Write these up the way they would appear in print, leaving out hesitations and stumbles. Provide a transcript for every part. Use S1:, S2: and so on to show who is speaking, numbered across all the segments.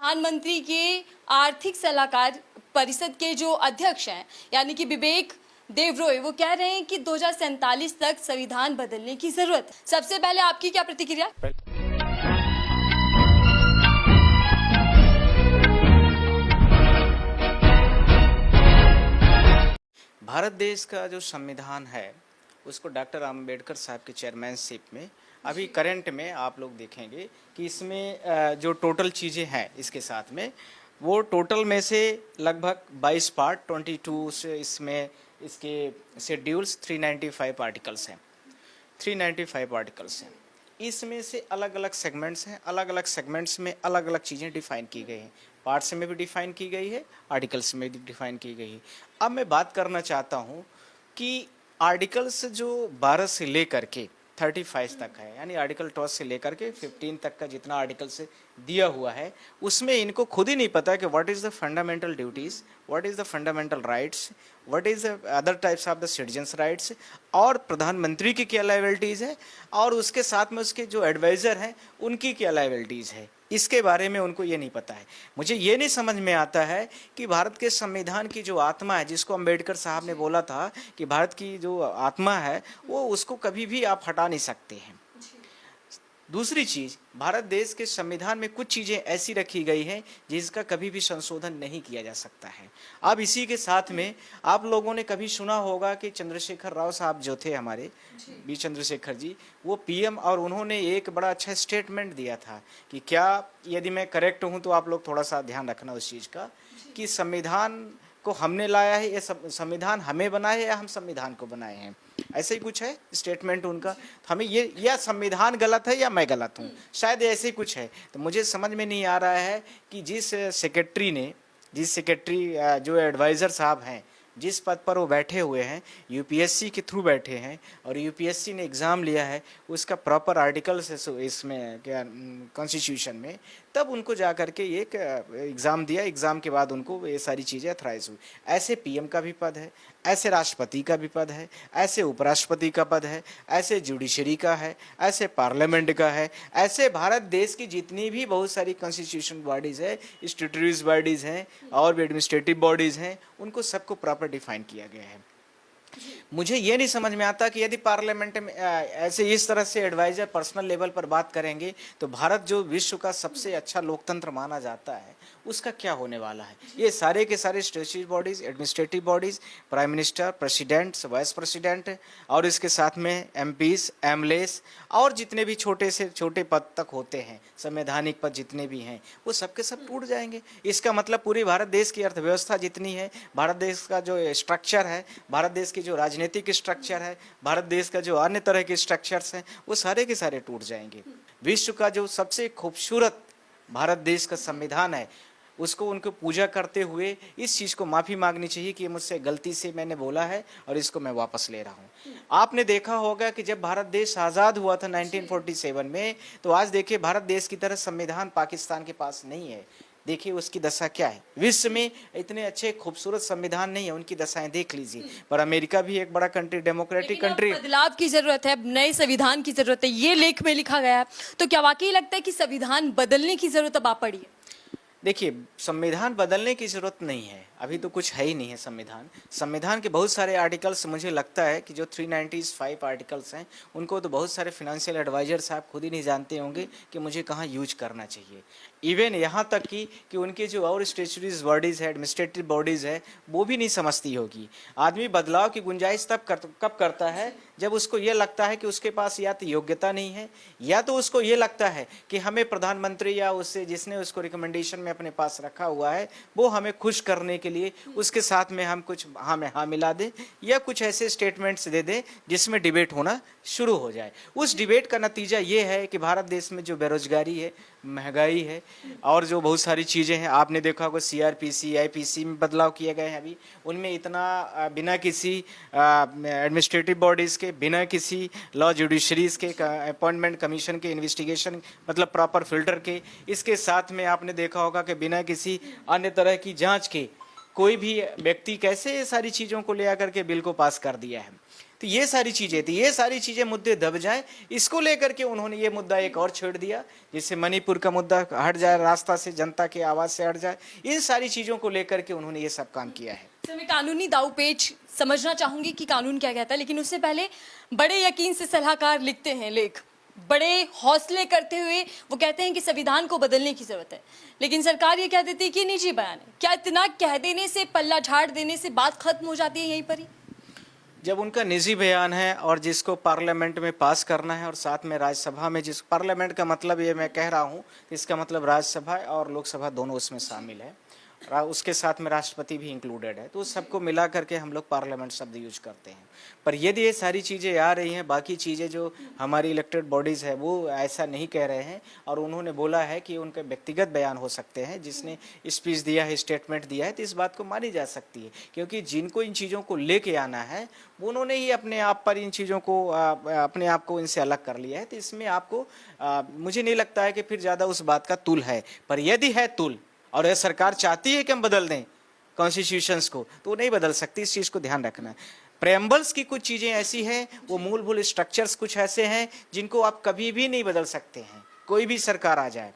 S1: प्रधानमंत्री के आर्थिक सलाहकार परिषद के जो अध्यक्ष हैं यानी कि विवेक देबरॉय, वो कह रहे हैं कि 2047 तक संविधान बदलने की जरूरत है। सबसे पहले आपकी क्या प्रतिक्रिया?
S2: भारत देश का जो संविधान है उसको डॉक्टर आम्बेडकर साहब के चेयरमैनशिप में अभी करंट में आप लोग देखेंगे कि इसमें जो टोटल चीज़ें हैं इसके साथ में, वो टोटल में से लगभग 22 पार्ट 22 से इसमें इसके शेड्यूल्स 395 आर्टिकल्स हैं, 395 आर्टिकल्स हैं। इसमें से अलग अलग सेगमेंट्स हैं, अलग अलग सेगमेंट्स में अलग अलग चीज़ें डिफाइन की गई हैं, पार्ट्स में भी डिफाइन की गई है, आर्टिकल्स में भी डिफाइन की गई है। अब मैं बात करना चाहता हूँ कि आर्टिकल्स जो 12 से लेकर के 35 तक है, यानी आर्टिकल 12 से लेकर के 15 तक का जितना आर्टिकल से दिया हुआ है, उसमें इनको खुद ही नहीं पता कि what is the fundamental duties, what is the fundamental rights, what is the other types of the citizens rights, और प्रधानमंत्री की क्या लायबिलिटीज़ है, और उसके साथ में उसके जो एडवाइज़र हैं उनकी क्या लायबिलिटीज़ है, इसके बारे में उनको ये नहीं पता है। मुझे ये नहीं समझ में आता है कि भारत के संविधान की जो आत्मा है, जिसको अंबेडकर साहब ने बोला था कि भारत की जो आत्मा है वो उसको कभी भी आप हटा नहीं सकते हैं। दूसरी चीज़, भारत देश के संविधान में कुछ चीज़ें ऐसी रखी गई हैं जिसका कभी भी संशोधन नहीं किया जा सकता है। अब इसी के साथ में आप लोगों ने कभी सुना होगा कि चंद्रशेखर राव साहब जो थे हमारे बी चंद्रशेखर जी, वो पीएम, और उन्होंने एक बड़ा अच्छा स्टेटमेंट दिया था कि क्या, यदि मैं करेक्ट हूँ तो आप लोग थोड़ा सा ध्यान रखना उस चीज़ का, कि संविधान को हमने लाया है, ये संविधान हमें बनाया है या हम संविधान को बनाए हैं, ऐसे ही कुछ है स्टेटमेंट उनका। तो हमें ये, या संविधान गलत है या मैं गलत हूँ, शायद ऐसे ही कुछ है। तो मुझे समझ में नहीं आ रहा है कि जिस सेक्रेटरी जो एडवाइज़र साहब हैं, जिस पद पर वो बैठे हुए हैं, यूपीएससी के थ्रू बैठे हैं और यूपीएससी ने एग्ज़ाम लिया है, उसका प्रॉपर आर्टिकल्स है इसमें क्या कॉन्स्टिट्यूशन में, तब उनको जा कर के एक एग्ज़ाम दिया, एग्ज़ाम के बाद उनको ये सारी चीज़ें अथराइज हुई। ऐसे पीएम का भी पद है, ऐसे राष्ट्रपति का भी पद है, ऐसे उपराष्ट्रपति का पद है, ऐसे जुडिशरी का है, ऐसे पार्लियामेंट का है, ऐसे भारत देश की जितनी भी बहुत सारी कॉन्स्टिट्यूशन बॉडीज़ है, स्टैट्यूटरी बॉडीज़ हैं और भी एडमिनिस्ट्रेटिव बॉडीज़ हैं, उनको सबको प्रॉपर डिफाइन किया गया है। मुझे ये नहीं समझ में आता कि यदि पार्लियामेंट में ऐसे इस तरह से एडवाइजर पर्सनल लेवल पर बात करेंगे तो भारत जो विश्व का सबसे अच्छा लोकतंत्र माना जाता है उसका क्या होने वाला है। ये सारे के सारे statutory bodies, administrative bodies, prime minister, president, vice president और इसके साथ में एमपीज, एमएलएस और जितने भी छोटे से छोटे पद तक होते हैं, संवैधानिक पद जितने भी हैं, वो सब के सब टूट जाएंगे। इसका मतलब पूरी भारत देश की अर्थव्यवस्था जितनी है, भारत देश का जो स्ट्रक्चर है, भारत देश की जो राजनीतिक स्ट्रक्चर है, भारत देश का जो अन्य तरह के स्ट्रक्चर्स हैं, वो सारे के सारे टूट जाएंगे। विश्व का जो सबसे खूबसूरत भारत देश का संविधान है, उसको उनको पूजा करते हुए इस चीज़ को माफ़ी मांगनी चाहिए कि मुझसे गलती से मैंने बोला है और इसको मैं वापस ले रहा हूँ। आपने देखा होगा कि जब भारत देश आज़ाद हुआ था 1947 में, तो आज देखिए भारत देश की तरह संविधान पाकिस्तान के पास नहीं है। देखिए उसकी दशा क्या है। विश्व में इतने अच्छे खूबसूरत संविधान नहीं है, उनकी दशाएं देख लीजिए। पर अमेरिका भी एक बड़ा कंट्री, डेमोक्रेटिक कंट्री।
S1: बदलाव की जरूरत है, नए संविधान की जरूरत है, ये लेख में लिखा गया है। तो क्या वाकई लगता है कि संविधान बदलने की जरूरत अब आ पड़ी है?
S2: देखिए, संविधान बदलने की ज़रूरत नहीं है, अभी तो कुछ है ही नहीं है संविधान के बहुत सारे आर्टिकल्स, मुझे लगता है कि जो 395 आर्टिकल्स हैं, उनको तो बहुत सारे फिनेंशियल एडवाइजर साहब खुद ही नहीं जानते होंगे कि मुझे कहाँ यूज करना चाहिए। इवन यहाँ तक कि उनके जो और स्टैट्यूटरी बॉडीज़ है, एडमिनिस्ट्रेटिव बॉडीज़ है, वो भी नहीं समझती होगी। आदमी बदलाव की गुंजाइश कब करता है जब उसको ये लगता है कि उसके पास या तो योग्यता नहीं है, या तो उसको ये लगता है कि हमें प्रधानमंत्री या उससे जिसने उसको रिकमेंडेशन में अपने पास रखा हुआ है, वो हमें खुश करने के लिए उसके साथ में हम कुछ हाँ में हाँ मिला दें, या कुछ ऐसे स्टेटमेंट्स दे दें जिसमें डिबेट होना शुरू हो जाए। उस डिबेट का नतीजा ये है कि भारत देश में जो बेरोजगारी है, महंगाई है और जो बहुत सारी चीज़ें हैं, आपने देखा होगा सीआरपीसी, आईपीसी में बदलाव किए गए हैं अभी, उनमें इतना बिना किसी एडमिनिस्ट्रेटिव बॉडीज़ के, बिना किसी लॉ जुडिशरीज के, अपॉइंटमेंट कमीशन के इन्वेस्टिगेशन मतलब प्रॉपर फिल्टर के, इसके साथ में आपने देखा होगा कि बिना किसी अन्य तरह की जांच के कोई भी व्यक्ति कैसे ये सारी चीज़ों को ले आकर के बिल को पास कर दिया है। तो ये सारी चीजें थी, ये सारी चीजें मुद्दे दब जाएं, इसको लेकर के उन्होंने ये मुद्दा एक और छेड़ दिया, जिससे मणिपुर का मुद्दा हट जाए रास्ता से, जनता की आवाज से हट जाए। इन सारी चीजों को लेकर के उन्होंने ये सब काम किया है।
S1: तो मैं कानूनी दावपेच समझना चाहूंगी कि कानून क्या कहता है, लेकिन उससे पहले बड़े यकीन से सलाहकार लिखते हैं लेख, बड़े हौसले करते हुए वो कहते हैं कि संविधान को बदलने की जरूरत है, लेकिन सरकार ये कह देती है कि निजी बयान है। क्या इतना कह देने से, पल्ला झाड़ देने से बात खत्म हो जाती है यहीं पर ही?
S2: जब उनका निजी बयान है और जिसको पार्लियामेंट में पास करना है और साथ में राज्यसभा में, जिस पार्लियामेंट का मतलब ये मैं कह रहा हूँ, इसका मतलब राज्यसभा और लोकसभा दोनों उसमें शामिल है, उसके साथ में राष्ट्रपति भी इंक्लूडेड है, तो उस सबको मिला करके हम लोग पार्लियामेंट शब्द यूज करते हैं। पर यदि ये सारी चीज़ें आ रही हैं, बाकी चीज़ें जो हमारी इलेक्टेड बॉडीज़ है वो ऐसा नहीं कह रहे हैं, और उन्होंने बोला है कि उनके व्यक्तिगत बयान हो सकते हैं, जिसने स्पीच दिया है, स्टेटमेंट दिया है, तो इस बात को मानी जा सकती है, क्योंकि जिनको इन चीज़ों को लेके आना है उन्होंने ही अपने आप पर इन चीज़ों को अपने आप को इनसे अलग कर लिया है। तो इसमें आपको मुझे नहीं लगता है कि फिर ज़्यादा उस बात का तुल है। पर यदि है तुल और यह सरकार चाहती है कि हम बदल दें कॉन्स्टिट्यूशंस को, तो वो नहीं बदल सकती, इस चीज़ को ध्यान रखना है। प्रेम्बल्स की कुछ चीज़ें ऐसी हैं, वो मूलभूत स्ट्रक्चर्स कुछ ऐसे हैं जिनको आप कभी भी नहीं बदल सकते हैं, कोई भी सरकार आ जाए।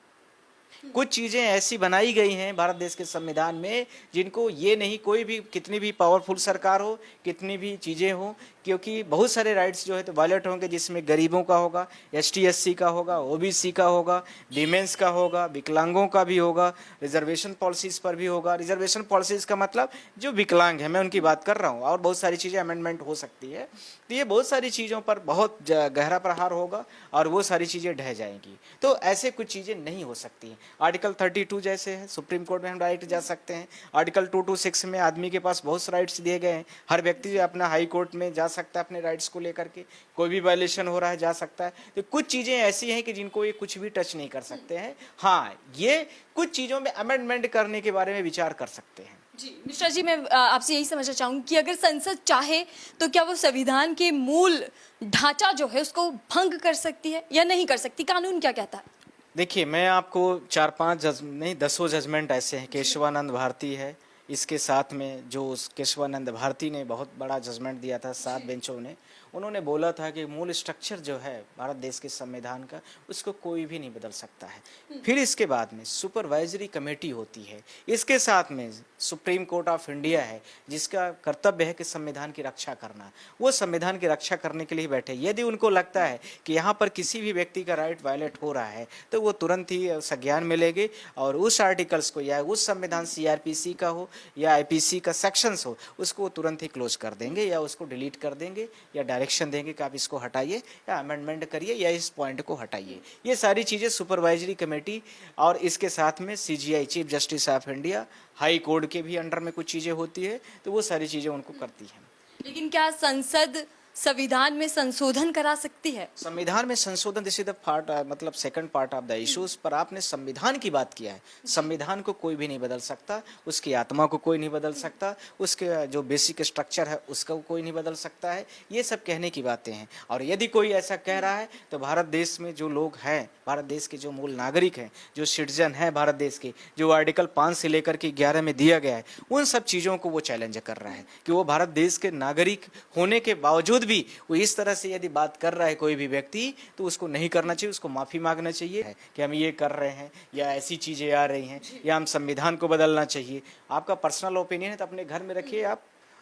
S2: कुछ चीज़ें ऐसी बनाई गई हैं भारत देश के संविधान में जिनको ये नहीं, कोई भी कितनी भी पावरफुल सरकार हो, कितनी भी चीज़ें हो, क्योंकि बहुत सारे राइट्स जो है तो वायलेट होंगे, जिसमें गरीबों का होगा, ST SC का होगा, OBC का होगा, विमेंस का होगा, विकलांगों का भी होगा, रिजर्वेशन पॉलिसीज़ पर भी होगा। रिजर्वेशन पॉलिसीज़ का मतलब जो विकलांग है, मैं उनकी बात कर रहा हूँ, और बहुत सारी चीज़ें अमेंडमेंट हो सकती है। तो ये बहुत सारी चीज़ों पर बहुत गहरा प्रहार होगा और वो सारी चीज़ें ढह जाएंगी। तो ऐसे कुछ चीज़ें नहीं हो सकती हैं। आर्टिकल 32 जैसे है, सुप्रीम कोर्ट में हम डायरेक्ट जा सकते हैं। आर्टिकल 226 में आदमी के पास बहुत से राइट्स दिए गए हैं, हर व्यक्ति अपना हाई कोर्ट में जा सकता है अपने राइट्स को लेकर के, कोई भी वायलेशन हो रहा है जा सकता है। तो कुछ चीज़ें ऐसी हैं कि जिनको ये कुछ भी टच नहीं कर सकते हैं। हाँ, ये कुछ चीज़ों में अमेंडमेंट करने के बारे में विचार कर सकते हैं।
S1: जी मिश्रा जी, मैं आपसे यही समझना चाहूंगी कि अगर संसद चाहे तो क्या वो संविधान के मूल ढांचा जो है उसको भंग कर सकती है या नहीं कर सकती? कानून क्या कहता है?
S2: देखिए, मैं आपको 4-5 नहीं 10 जजमेंट ऐसे हैं। केशवानंद भारती है, इसके साथ में जो केशवानंद भारती ने बहुत बड़ा जजमेंट दिया था 7 बेंचों ने, उन्होंने बोला था कि मूल स्ट्रक्चर जो है भारत देश के संविधान का, उसको कोई भी नहीं बदल सकता है। फिर इसके बाद में सुपरवाइजरी कमेटी होती है, इसके साथ में सुप्रीम कोर्ट ऑफ इंडिया है, जिसका कर्तव्य है कि संविधान की रक्षा करना। वो संविधान की रक्षा करने के लिए बैठे। यदि उनको लगता है कि यहाँ पर किसी भी व्यक्ति का राइट वायलेट हो रहा है, तो वो तुरंत ही संज्ञान में लेंगे और उस आर्टिकल्स को, या उस संविधान CRPC का हो या IPC का सेक्शंस हो, उसको तुरंत ही क्लोज कर देंगे या उसको डिलीट कर देंगे या डायरेक्शन देंगे कि आप इसको हटाइए या अमेंडमेंट करिए या इस पॉइंट को हटाइए। ये सारी चीज़ें सुपरवाइजरी कमेटी और इसके साथ में CGI, chief justice of India, high court के भी अंडर में कुछ चीज़ें होती है, तो वो सारी चीज़ें उनको करती हैं।
S1: लेकिन क्या संसद संविधान में संशोधन करा सकती है?
S2: संविधान में संशोधन, दिस इज द पार्ट, मतलब second part of the issues. पर आपने संविधान की बात किया है, संविधान को कोई भी नहीं बदल सकता, उसकी आत्मा को कोई नहीं बदल सकता, उसके जो बेसिक स्ट्रक्चर है उसका कोई नहीं बदल सकता है। ये सब कहने की बातें हैं। और यदि कोई ऐसा कह रहा है तो भारत देश में जो लोग हैं, भारत देश के जो मूल नागरिक हैं, जो सिटीजन हैं भारत देश के, जो आर्टिकल 5 से लेकर के 11 में दिया गया है, उन सब चीज़ों को वो चैलेंज कर रहा है कि वो भारत देश के नागरिक होने के बावजूद भी वो इस तरह से यदि बात कर रहा है कोई भी व्यक्ति, तो उसको नहीं करना चाहिए, उसको माफ़ी मांगना चाहिए कि हम ये कर रहे हैं या ऐसी चीज़ें आ रही हैं या हम संविधान को बदलना चाहिए। आपका पर्सनल ओपिनियन है तो अपने घर में रखिए।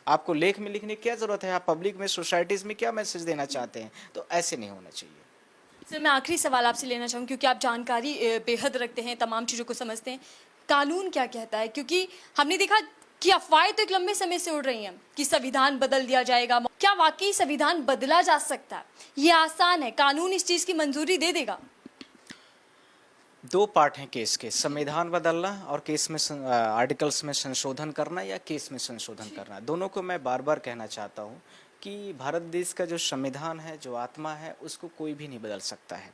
S2: आपको लेख में लिखने की क्या ज़रूरत है? आप पब्लिक में, सोसाइटीज़ में क्या मैसेज देना चाहते हैं? तो ऐसे नहीं होना चाहिए।
S1: सर, मैं आखिरी सवाल आपसे लेना चाहूँगी, क्योंकि आप जानकारी बेहद रखते हैं, तमाम चीज़ों को समझते हैं। कानून क्या कहता है? क्योंकि हमने देखा कि अफवाहें तो एक लंबे समय से उड़ रही हैं कि संविधान बदल दिया जाएगा। क्या वाकई संविधान बदला जा सकता है? ये आसान है? कानून इस चीज़ की मंजूरी दे देगा?
S2: 2 पार्ट हैं केस के, संविधान बदलना और केस में आर्टिकल्स में संशोधन करना या केस में संशोधन करना। दोनों को मैं बार बार कहना चाहता हूँ कि भारत देश का जो संविधान है, जो आत्मा है, उसको कोई भी नहीं बदल सकता है।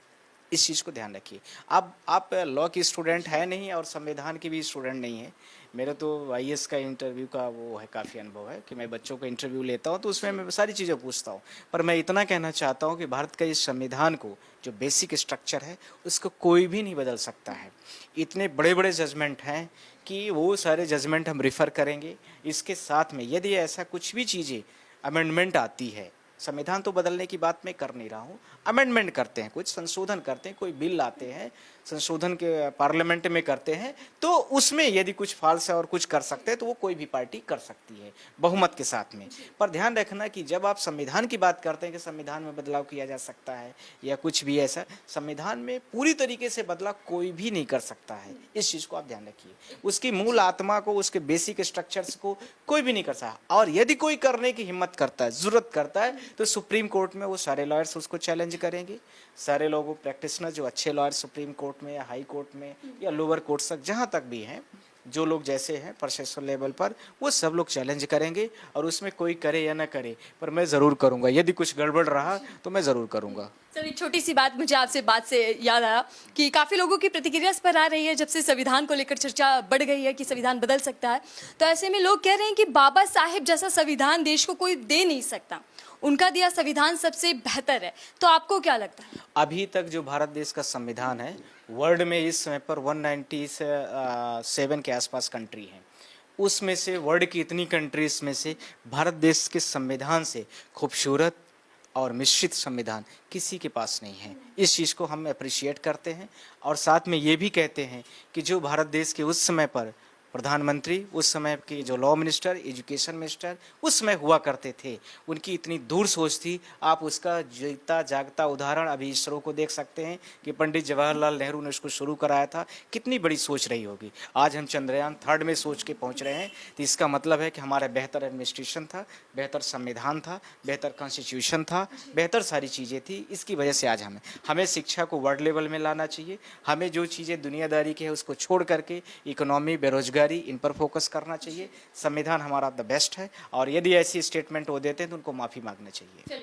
S2: इस चीज़ को ध्यान रखिए। अब आप लॉ की स्टूडेंट है नहीं और संविधान की भी स्टूडेंट नहीं है। मेरा तो IAS का इंटरव्यू का वो है, काफ़ी अनुभव है कि मैं बच्चों का इंटरव्यू लेता हूँ, तो उसमें मैं सारी चीज़ें पूछता हूँ। पर मैं इतना कहना चाहता हूँ कि भारत का इस संविधान को, जो बेसिक स्ट्रक्चर है, उसको कोई भी नहीं बदल सकता है। इतने बड़े बड़े जजमेंट हैं कि वो सारे जजमेंट हम रिफ़र करेंगे। इसके साथ में यदि ऐसा कुछ भी चीज़ें अमेंडमेंट आती है संविधान तो बदलने की बात मैं कर नहीं रहा हूँ, अमेंडमेंट करते हैं, कुछ संशोधन करते हैं, कोई बिल लाते हैं, संशोधन के पार्लियामेंट में करते हैं, तो उसमें यदि कुछ फॉल्स है और कुछ कर सकते हैं तो वो कोई भी पार्टी कर सकती है बहुमत के साथ में। पर ध्यान रखना कि जब आप संविधान की बात करते हैं कि संविधान में बदलाव किया जा सकता है या कुछ भी ऐसा, संविधान में पूरी तरीके से बदलाव कोई भी नहीं कर सकता है, इस चीज़ को आप ध्यान रखिए। उसकी मूल आत्मा को, उसके बेसिक स्ट्रक्चर्स को कोई भी नहीं कर सकता, और यदि कोई करने की हिम्मत करता है, जरूरत करता है, तो सुप्रीम कोर्ट में वो सारे लॉयर्स उसको चैलेंज करेंगे। सारे लोगों प्रैक्टिशनर जो अच्छे लॉयर सुप्रीम कोर्ट में या हाई कोर्ट में या लोअर कोर्ट तक जहाँ तक भी हैं, जो लोग जैसे हैं प्रोफेशनल लेवल पर, वो सब लोग चैलेंज करेंगे। और उसमें कोई करे या ना करे, पर मैं ज़रूर करूँगा, यदि कुछ गड़बड़ रहा तो मैं ज़रूर करूँगा।
S1: सर, एक छोटी सी बात मुझे आपसे बात से याद आया कि काफ़ी लोगों की प्रतिक्रिया इस पर आ रही है, जब से संविधान को लेकर चर्चा बढ़ गई है कि संविधान बदल सकता है, तो ऐसे में लोग कह रहे हैं कि बाबा साहेब जैसा संविधान देश को कोई दे नहीं सकता, उनका दिया संविधान सबसे बेहतर है। तो आपको क्या लगता है?
S2: अभी तक जो भारत देश का संविधान है, वर्ल्ड में इस समय पर 197 के आसपास कंट्री हैं, उसमें से वर्ल्ड की इतनी कंट्रीज में से भारत देश के संविधान से खूबसूरत और मिश्रित संविधान किसी के पास नहीं है। इस चीज़ को हम अप्रिशिएट करते हैं, और साथ में ये भी कहते हैं कि जो भारत देश के उस समय पर प्रधानमंत्री, उस समय के जो लॉ मिनिस्टर, एजुकेशन मिनिस्टर उस समय हुआ करते थे, उनकी इतनी दूर सोच थी। आप उसका जीता जागता उदाहरण अभी इसरो को देख सकते हैं कि पंडित जवाहरलाल नेहरू ने उसको शुरू कराया था, कितनी बड़ी सोच रही होगी। आज हम चंद्रयान 3 में सोच के पहुंच रहे हैं, तो इसका मतलब है कि हमारा बेहतर एडमिनिस्ट्रेशन था, बेहतर संविधान था, बेहतर कॉन्स्टिट्यूशन था, बेहतर सारी चीज़ें थी। इसकी वजह से आज हमें शिक्षा को वर्ल्ड लेवल में लाना चाहिए। हमें जो चीज़ें दुनियादारी की है उसको छोड़ करके इकोनॉमी, बेरोजगारी, इन पर फोकस करना चाहिए। संविधान हमारा द बेस्ट है, और यदि ऐसी स्टेटमेंट वो देते हैं तो उनको माफ़ी मांगना चाहिए।